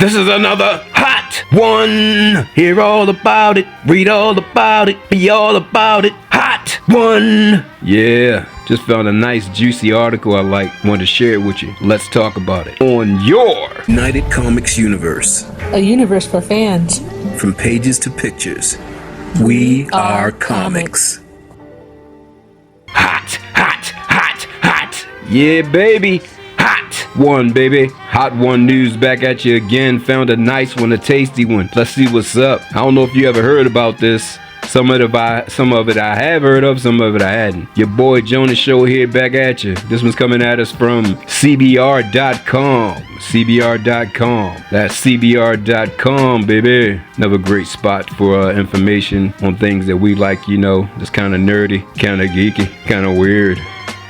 This is another hot one. Hear all about it, read all about it, be all about it. Hot one. Yeah, just found a nice juicy article I like. Wanted to share it with you. Let's talk about it. On your UnitedComicsUniverse. A universe for fans. From pages to pictures, we are comics. Hot, hot, hot, hot. Yeah, baby. Hot one, baby. Hot one news back at you again. Found a nice one, a tasty one. Let's see what's up. I don't know if you ever heard about this. Some of it I have heard of, some of it I hadn't. Your boy Jonas Show here back at you. This one's coming at us from CBR.com. CBR.com. That's CBR.com, baby. Another great spot for information on things that we like, you know. Just kind of nerdy, kind of geeky, kind of weird,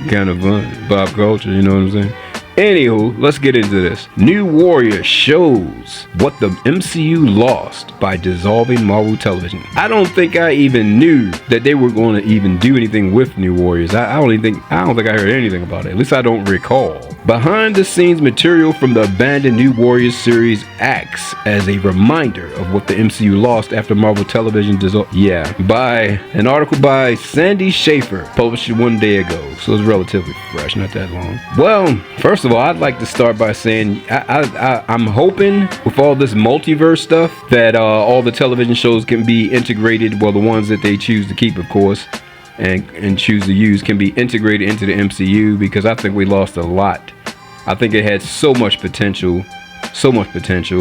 kind of fun. Pop culture, you know what I'm saying? Anywho, let's get into this. New Warrior shows what the MCU lost by dissolving Marvel Television. I don't think I even knew that they were going to even do anything with New Warriors. I don't think I heard anything about it. At least I don't recall. Behind the scenes material from the abandoned New Warriors series acts as a reminder of what the MCU lost after Marvel Television dissolved. Yeah, by an article by Sandy Schaefer, published 1 day ago. So it's relatively fresh, not that long. Well, first of all, I'd like to start by saying I'm hoping with all this multiverse stuff that all the television shows can be integrated, well, the ones that they choose to keep, of course, and choose to use, can be integrated into the MCU, because I think we lost a lot. I think it had so much potential,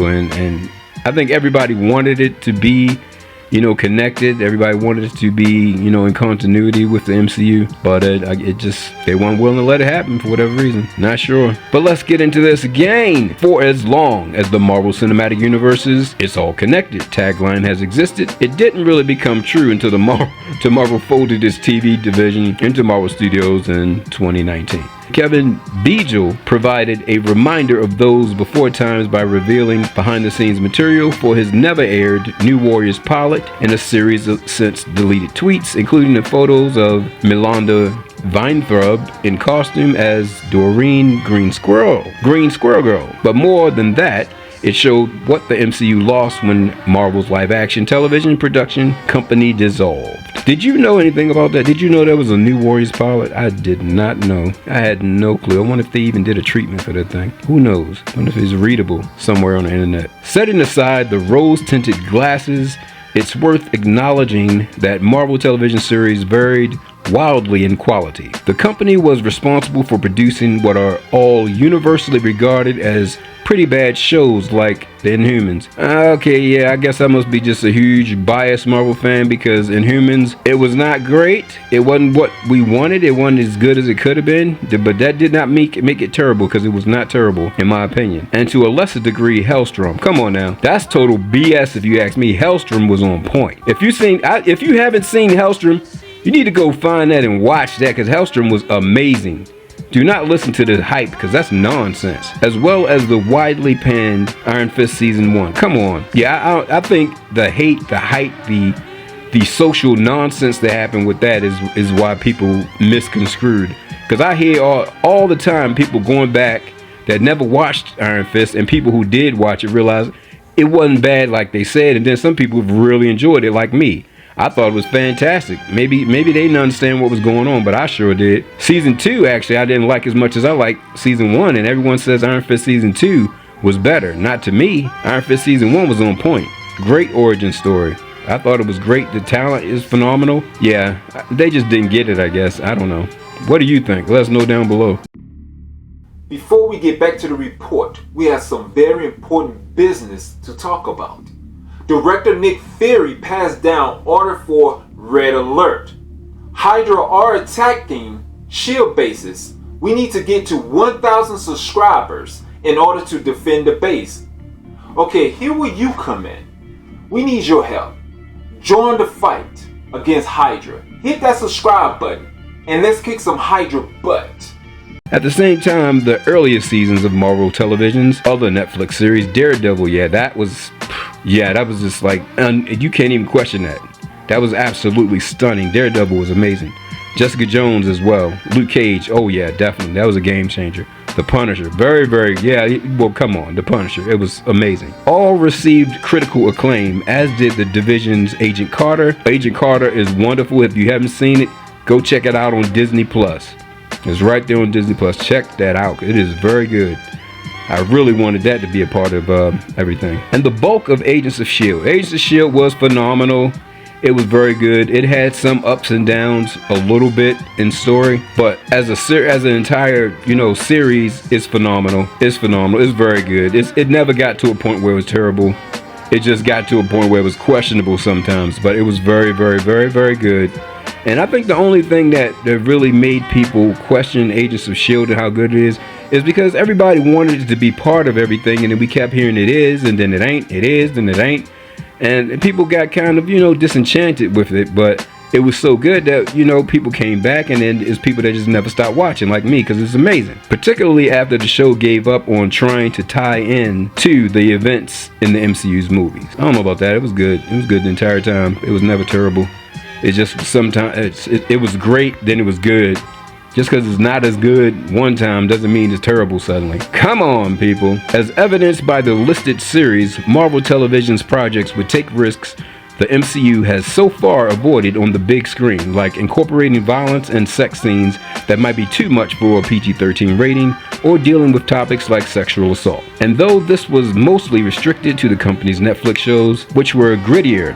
and I think everybody wanted it to be, you know, connected. Everybody wanted it to be, you know, in continuity with the MCU, but they weren't willing to let it happen for whatever reason. Not sure. But let's get into this again. For as long as the Marvel Cinematic Universe's "It's All Connected" tagline has existed, it didn't really become true until Marvel folded its TV division into Marvel Studios in 2019. Kevin Beagle provided a reminder of those before times by revealing behind-the-scenes material for his never-aired New Warriors pilot and a series of since-deleted tweets, including the photos of Melinda Weintraub in costume as Doreen Green Squirrel Girl. But more than that, it showed what the MCU lost when Marvel's live-action television production company dissolved. Did you know anything about that? Did you know there was a New Warriors pilot? I did not know. I had no clue. I wonder if they even did a treatment for that thing. Who knows? I wonder if it's readable somewhere on the internet. Setting aside the rose-tinted glasses, it's worth acknowledging that Marvel television series varied wildly in quality. The company was responsible for producing what are all universally regarded as pretty bad shows like The Inhumans. Okay, yeah, I guess I must be just a huge biased Marvel fan, because Inhumans, it was not great. It wasn't what we wanted. It wasn't as good as it could have been, but that did not make it terrible, because it was not terrible, in my opinion. And to a lesser degree, Hellstrom. Come on now. That's total BS if you ask me. Hellstrom was on point. If you haven't seen Hellstrom, you need to go find that and watch that, because Hellstrom was amazing. Do not listen to the hype, because that's nonsense. As well as the widely panned Iron Fist Season 1. Come on. Yeah, I think the hate, the hype, the social nonsense that happened with that is why people misconstrued. Because I hear all the time people going back that never watched Iron Fist, and people who did watch it realize it wasn't bad like they said, and then some people have really enjoyed it, like me. I thought it was fantastic. Maybe they didn't understand what was going on, but I sure did. Season 2, actually, I didn't like as much as I liked Season 1, and everyone says Iron Fist Season 2 was better. Not to me. Iron Fist Season 1 was on point. Great origin story. I thought it was great. The talent is phenomenal. Yeah, they just didn't get it, I guess. I don't know. What do you think? Let us know down below. Before we get back to the report, we have some very important business to talk about. Director Nick Fury passed down order for Red Alert. Hydra are attacking SHIELD bases. We need to get to 1,000 subscribers in order to defend the base. Okay, here where you come in. We need your help. Join the fight against Hydra. Hit that subscribe button and let's kick some Hydra butt. At the same time, the earliest seasons of Marvel Television's other Netflix series, Daredevil, that was just like, you can't even question that. That was absolutely stunning. Daredevil was amazing. Jessica Jones as well. Luke Cage, oh yeah, definitely. That was a game changer. The Punisher, very, very, yeah, well, come on, The Punisher, it was amazing. All received critical acclaim, as did The Division's Agent Carter. Agent Carter is wonderful. If you haven't seen it, go check it out on Disney Plus. It's right there on Disney Plus. Check that out. It is very good. I really wanted that to be a part of everything. And the bulk of Agents of S.H.I.E.L.D. Agents of S.H.I.E.L.D. was phenomenal. It was very good. It had some ups and downs a little bit in story, but as an entire, series, it's phenomenal. It's phenomenal. It's very good. It never got to a point where it was terrible. It just got to a point where it was questionable sometimes, but it was very, very, very, very good. And I think the only thing that really made people question Agents of S.H.I.E.L.D. and how good it is because everybody wanted it to be part of everything, and then we kept hearing it is, and then it ain't, it is, then it ain't. And people got kind of, disenchanted with it, but it was so good that, people came back, and then there's people that just never stopped watching, like me, because it's amazing. Particularly after the show gave up on trying to tie in to the events in the MCU's movies. I don't know about that. It was good. It was good the entire time. It was never terrible. It just sometimes, it was great, then it was good. Just because it's not as good one time doesn't mean it's terrible suddenly. Come on, people. As evidenced by the listed series, Marvel Television's projects would take risks the MCU has so far avoided on the big screen, like incorporating violence and sex scenes that might be too much for a PG-13 rating, or dealing with topics like sexual assault. And though this was mostly restricted to the company's Netflix shows, which were grittier,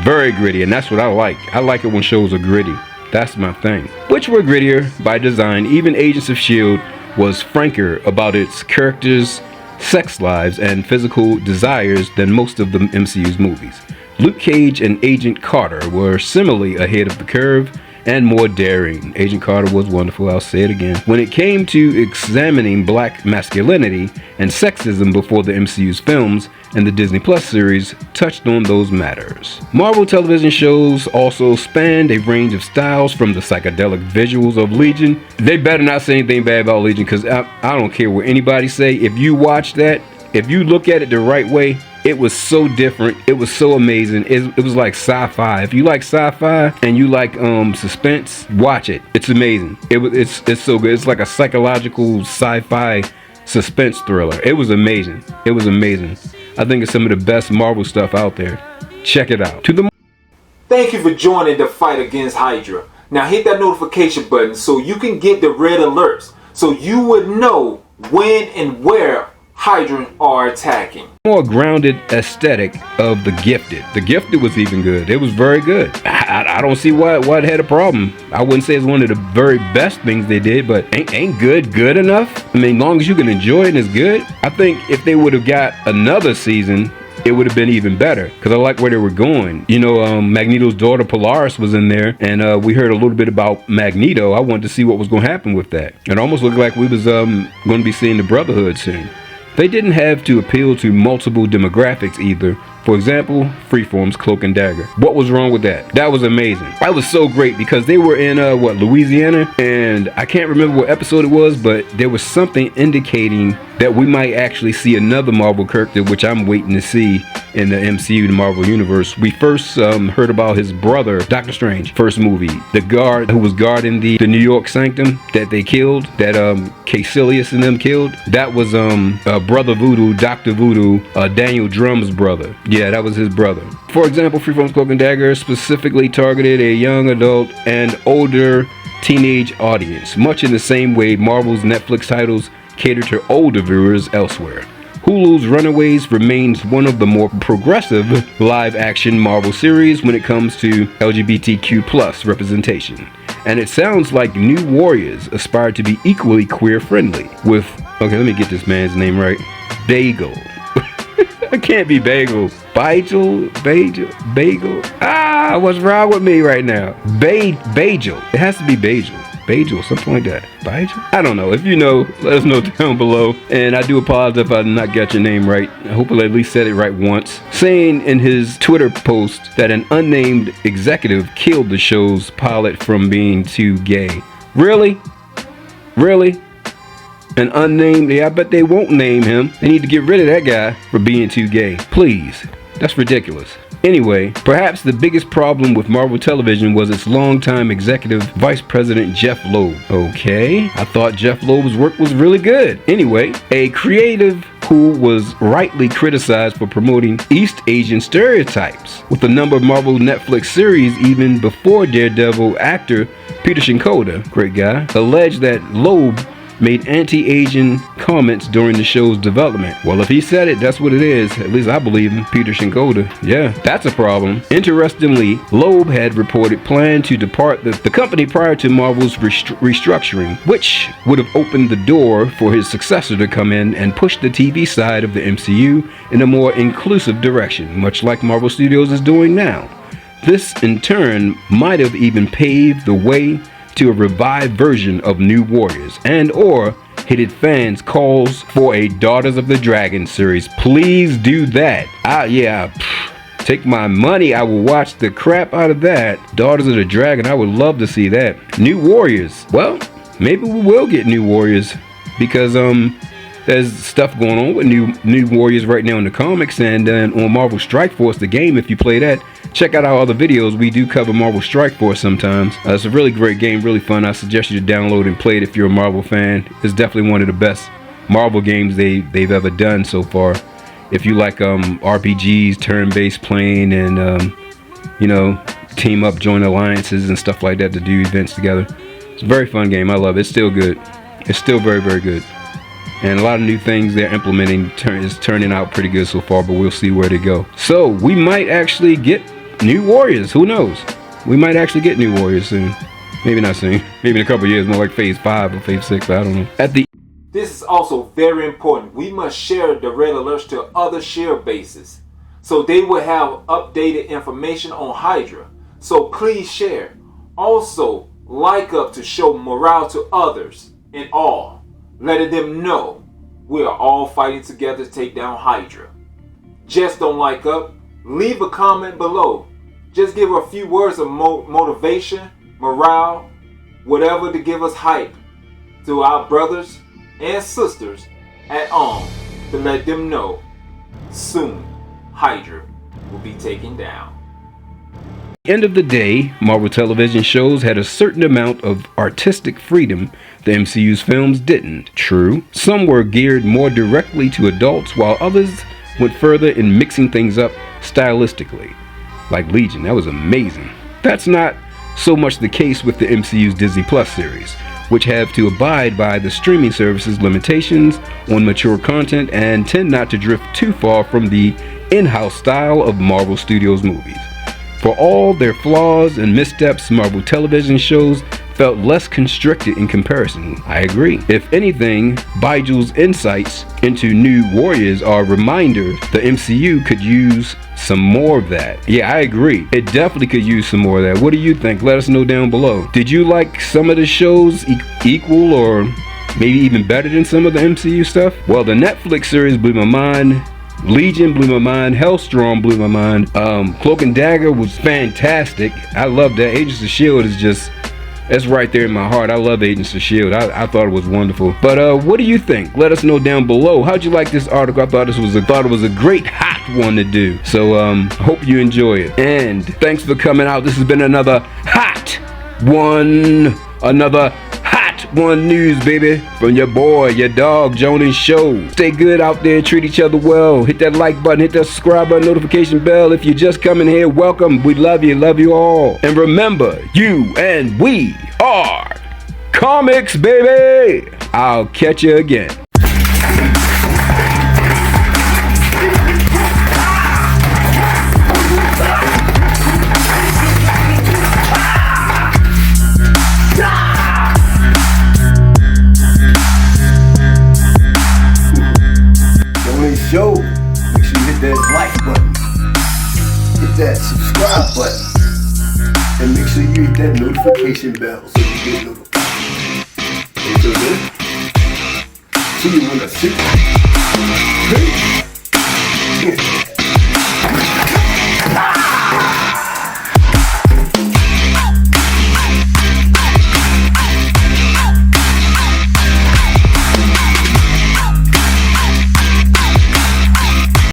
very gritty, and that's what I like. I like it when shows are gritty. That's my thing. Which were grittier by design, even Agents of S.H.I.E.L.D. was franker about its characters' sex lives and physical desires than most of the MCU's movies. Luke Cage and Agent Carter were similarly ahead of the curve and more daring. Agent Carter was wonderful, I'll say it again. When it came to examining black masculinity and sexism before the MCU's films, and the Disney Plus series touched on those matters. Marvel television shows also spanned a range of styles, from the psychedelic visuals of Legion. They better not say anything bad about Legion, because I don't care what anybody say. If you watch that, if you look at it the right way, it was so different. It was so amazing. It was like sci-fi. If you like sci-fi and you like suspense, watch it. It's amazing. It's so good. It's like a psychological sci-fi suspense thriller. It was amazing. It was amazing. I think it's some of the best Marvel stuff out there. Check it out. Thank you for joining the fight against Hydra. Now hit that notification button so you can get the red alerts, so you would know when and where Hydra are attacking. More grounded aesthetic of The Gifted. The Gifted was even good. It was very good. I don't see why it had a problem. I wouldn't say it's one of the very best things they did, but ain't good enough? I mean, as long as you can enjoy it and it's good. I think if they would have got another season, it would have been even better, because I like where they were going. Magneto's daughter Polaris was in there, and we heard a little bit about Magneto. I wanted to see what was going to happen with that. It almost looked like we was going to be seeing the Brotherhood soon. They didn't have to appeal to multiple demographics either. For example, Freeform's Cloak and Dagger. What was wrong with that? That was amazing. That was so great, because they were in Louisiana, and I can't remember what episode it was, but there was something indicating that we might actually see another Marvel character, which I'm waiting to see in the MCU, the Marvel Universe. We first heard about his brother, Doctor Strange, first movie. The guard who was guarding the New York Sanctum that they killed, that Caecilius and them killed. That was Brother Voodoo, Dr. Voodoo, Daniel Drum's brother. Yeah, that was his brother. For example, Freeform's Cloak and Dagger specifically targeted a young adult and older teenage audience, much in the same way Marvel's Netflix titles cater to older viewers elsewhere. Hulu's Runaways remains one of the more progressive live-action Marvel series when it comes to LGBTQ+ representation. And it sounds like New Warriors aspire to be equally queer-friendly with, okay, let me get this man's name right, Bagel. It can't be Bagel. Bagel. What's wrong with me right now? Bagel. It has to be Bagel. Bagel, something like that. Bagel? I don't know. If you know, let us know down below. And I do apologize if I did not get your name right. I hope I at least said it right once. Saying in his Twitter post that an unnamed executive killed the show's pilot from being too gay. Really? Really? An unnamed, I bet they won't name him. They need to get rid of that guy for being too gay. Please. That's ridiculous. Anyway, perhaps the biggest problem with Marvel Television was its longtime executive vice president Jeff Loeb. Okay, I thought Jeff Loeb's work was really good. Anyway, a creative who was rightly criticized for promoting East Asian stereotypes. With a number of Marvel Netflix series even before Daredevil, actor Peter Shinkoda, great guy, alleged that Loeb made anti-Asian comments during the show's development. Well, if he said it, that's what it is. At least I believe him. Peter Shinkoda. Yeah, that's a problem. Interestingly, Loeb had reported planned to depart the company prior to Marvel's restructuring, which would have opened the door for his successor to come in and push the TV side of the MCU in a more inclusive direction, much like Marvel Studios is doing now. This, in turn, might have even paved the way to a revived version of New Warriors and or hitted fans' calls for a Daughters of the Dragon series. Please do that. Take my money. I will watch the crap out of that. Daughters of the Dragon, I would love to see that. New Warriors. Well, maybe we will get New Warriors because there's stuff going on with New Warriors right now in the comics, and on Marvel Strike Force, the game, if you play that, check out our other videos. We do cover Marvel Strike Force sometimes. It's a really great game, really fun. I suggest you to download and play it if you're a Marvel fan. It's definitely one of the best Marvel games they've ever done so far. If you like RPGs, turn-based playing, and team up, join alliances and stuff like that to do events together. It's a very fun game. I love it. It's still good. It's still very, very good. And a lot of new things they're implementing is turning out pretty good so far, but we'll see where they go. So we might actually get New Warriors. Who knows? We might actually get New Warriors soon. Maybe not soon. Maybe in a couple of years, more like Phase 5 or Phase 6. I don't know. This is also very important. We must share the red alerts to other share bases so they will have updated information on Hydra. So please share. Also, like up to show morale to others and all. Letting them know we are all fighting together to take down Hydra. Just don't like up. Leave a comment below. Just give a few words of motivation, morale, whatever to give us hype to our brothers and sisters at home to let them know soon Hydra will be taken down. At the end of the day, Marvel television shows had a certain amount of artistic freedom the MCU's films didn't. True, some were geared more directly to adults, while others went further in mixing things up stylistically. Like Legion, that was amazing. That's not so much the case with the MCU's Disney Plus series, which have to abide by the streaming service's limitations on mature content and tend not to drift too far from the in-house style of Marvel Studios movies. For all their flaws and missteps, Marvel television shows felt less constricted in comparison. I agree. If anything, Baiju's insights into New Warriors are a reminder the MCU could use some more of that. Yeah, I agree. It definitely could use some more of that. What do you think? Let us know down below. Did you like some of the shows equal or maybe even better than some of the MCU stuff? Well, the Netflix series blew my mind. Legion blew my mind. Hellstrom blew my mind. Cloak and Dagger was fantastic. I love that. Agents of S.H.I.E.L.D. is just, that's right there in my heart. I love Agents of S.H.I.E.L.D. I thought it was wonderful. But what do you think? Let us know down below. How'd you like this article? I thought it was a great hot one to do. So hope you enjoy it. And thanks for coming out. This has been another hot one. Another hot one news, baby, from your boy, your dog, Jonas Show. Stay good out there, treat each other well. Hit that like button, hit that subscribe button, notification bell. If you're just coming here, welcome. We love you all. And remember, you and we are comics, baby. I'll catch you again. Show, make sure you hit that like button, hit that subscribe button, and make sure you hit that notification bell so you get notified. Until then, see you when I see you. Peace.